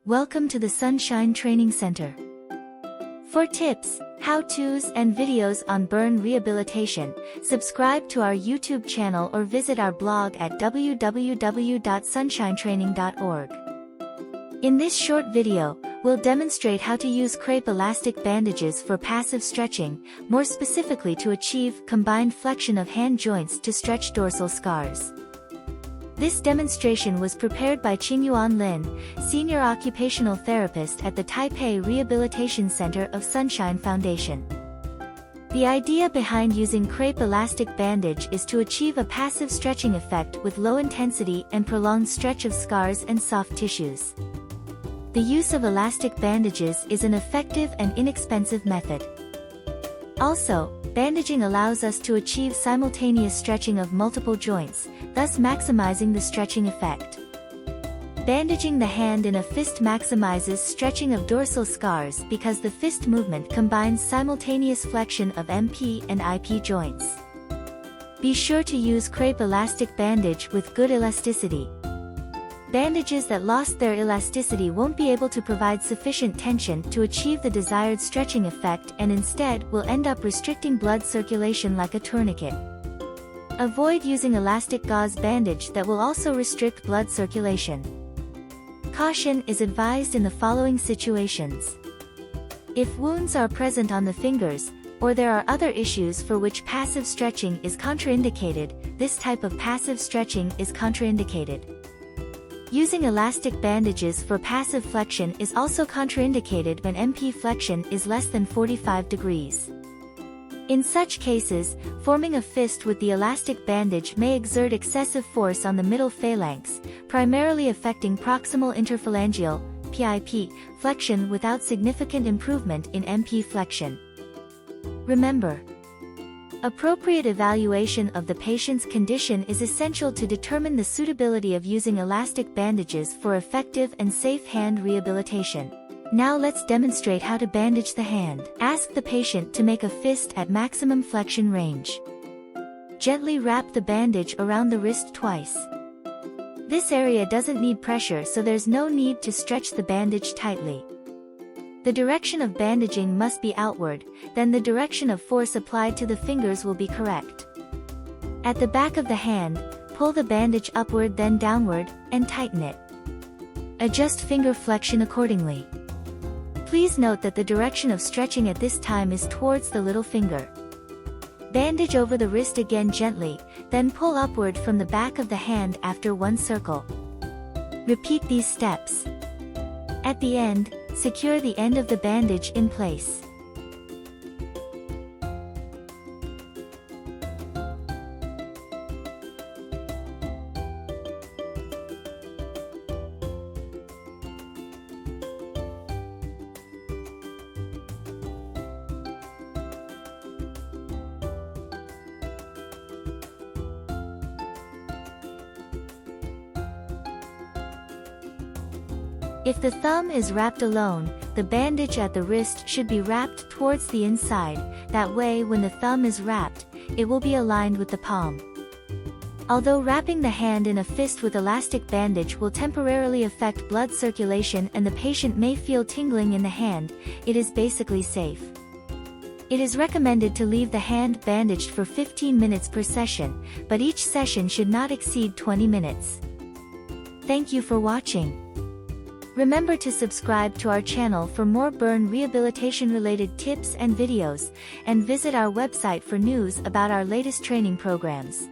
Welcome to the Sunshine Training Center. For tips, how-tos and videos on burn rehabilitation, subscribe to our YouTube channel or visit our blog at www.sunshinetraining.org. In this short video, we'll demonstrate how to use crepe elastic bandages for passive stretching, more specifically to achieve combined flexion of hand joints to stretch dorsal scars. This demonstration was prepared by Qingyuan Lin, Senior Occupational Therapist at the Taipei Rehabilitation Center of Sunshine Foundation. The idea behind using crepe elastic bandage is to achieve a passive stretching effect with low intensity and prolonged stretch of scars and soft tissues. The use of elastic bandages is an effective and inexpensive method. Also, bandaging allows us to achieve simultaneous stretching of multiple joints, thus maximizing the stretching effect. Bandaging the hand in a fist maximizes stretching of dorsal scars because the fist movement combines simultaneous flexion of MP and IP joints. Be sure to use crepe elastic bandage with good elasticity. Bandages that lost their elasticity won't be able to provide sufficient tension to achieve the desired stretching effect and instead will end up restricting blood circulation like a tourniquet. Avoid using elastic gauze bandage that will also restrict blood circulation. Caution is advised in the following situations. If wounds are present on the fingers, or there are other issues for which passive stretching is contraindicated, this type of passive stretching is contraindicated. Using elastic bandages for passive flexion is also contraindicated when MP flexion is less than 45 degrees. In such cases, forming a fist with the elastic bandage may exert excessive force on the middle phalanx, primarily affecting proximal interphalangeal (PIP) flexion without significant improvement in MP flexion. Remember, appropriate evaluation of the patient's condition is essential to determine the suitability of using elastic bandages for effective and safe hand rehabilitation. Now let's demonstrate how to bandage the hand. Ask the patient to make a fist at maximum flexion range. Gently wrap the bandage around the wrist twice. This area doesn't need pressure, so there's no need to stretch the bandage tightly. The direction of bandaging must be outward, then the direction of force applied to the fingers will be correct. At the back of the hand, pull the bandage upward then downward, and tighten it. Adjust finger flexion accordingly. Please note that the direction of stretching at this time is towards the little finger. Bandage over the wrist again gently, then pull upward from the back of the hand after one circle. Repeat these steps. At the end, secure the end of the bandage in place. If the thumb is wrapped alone, the bandage at the wrist should be wrapped towards the inside, that way when the thumb is wrapped, it will be aligned with the palm. Although wrapping the hand in a fist with elastic bandage will temporarily affect blood circulation and the patient may feel tingling in the hand, it is basically safe. It is recommended to leave the hand bandaged for 15 minutes per session, but each session should not exceed 20 minutes. Thank you for watching. Remember to subscribe to our channel for more burn rehabilitation related tips and videos, and visit our website for news about our latest training programs.